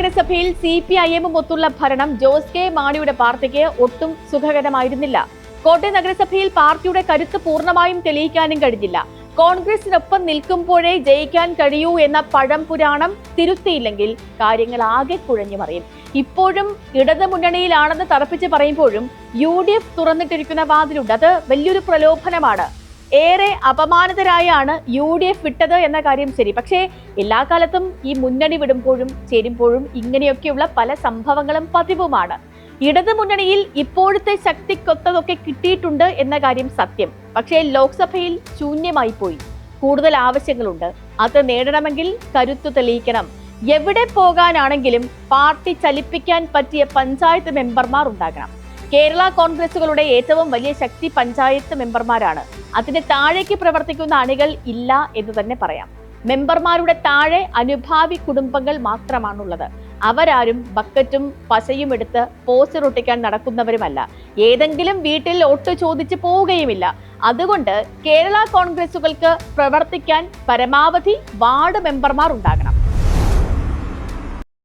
നഗരസഭയിൽ CPIM ഒത്തുള്ള ഭരണം Jose K മാണിയുടെ പാർട്ടിക്ക് ഒട്ടും സുഖകരമായിരുന്നില്ല. കോട്ടയം നഗരസഭയിൽ പാർട്ടിയുടെ കരുത്ത് പൂർണ്ണമായും തെളിയിക്കാനും കഴിഞ്ഞില്ല. കോൺഗ്രസിനൊപ്പം നിൽക്കുമ്പോഴേ ജയിക്കാൻ കഴിയൂ എന്ന പഴംപുരാണം തിരുത്തിയില്ലെങ്കിൽ കാര്യങ്ങൾ ആകെ കുഴഞ്ഞു മറിയും. ഇപ്പോഴും ഇടത് മുന്നണിയിലാണെന്ന് തറപ്പിച്ച് പറയുമ്പോഴും UDF തുറന്നിട്ടിരിക്കുന്ന വാതിലുണ്ട്. അത് വലിയൊരു പ്രലോഭനമാണ്. ഏറെ അപമാനിതരായാണ് UDF വിട്ടത് എന്ന കാര്യം ശരി. പക്ഷേ എല്ലാ കാലത്തും ഈ മുന്നണി വിടുമ്പോഴും ചേരുമ്പോഴും ഇങ്ങനെയൊക്കെയുള്ള പല സംഭവങ്ങളും പതിവുമാണ്. ഇടത് മുന്നണിയിൽ ഇപ്പോഴത്തെ ശക്തിക്കൊത്തതൊക്കെ കിട്ടിയിട്ടുണ്ട് എന്ന കാര്യം സത്യം. പക്ഷേ ലോക്സഭയിൽ ശൂന്യമായി പോയി. കൂടുതൽ ആവശ്യങ്ങളുണ്ട്. അത് നേടണമെങ്കിൽ കരുത്തു തെളിയിക്കണം. എവിടെ പോകാനാണെങ്കിലും പാർട്ടി ചലിപ്പിക്കാൻ പറ്റിയ പഞ്ചായത്ത് മെമ്പർമാർ ഉണ്ടാകണം. കേരള കോൺഗ്രസുകളുടെ ഏറ്റവും വലിയ ശക്തി പഞ്ചായത്ത് മെമ്പർമാരാണ്. അതിന് താഴേക്ക് പ്രവർത്തിക്കുന്ന അണികൾ ഇല്ല എന്ന് തന്നെ പറയാം. മെമ്പർമാരുടെ താഴെ അനുഭാവി കുടുംബങ്ങൾ മാത്രമാണുള്ളത്. അവരാരും ബക്കറ്റും പശയും എടുത്ത് പോസ്റ്റർ ഒട്ടിക്കാൻ നടക്കുന്നവരുമല്ല. ഏതെങ്കിലും വീട്ടിൽ വോട്ട് ചോദിച്ച് പോവുകയുമില്ല. അതുകൊണ്ട് കേരള കോൺഗ്രസുകൾക്ക് പ്രവർത്തിക്കാൻ പരമാവധി വാർഡ് മെമ്പർമാർ ഉണ്ടാകണം.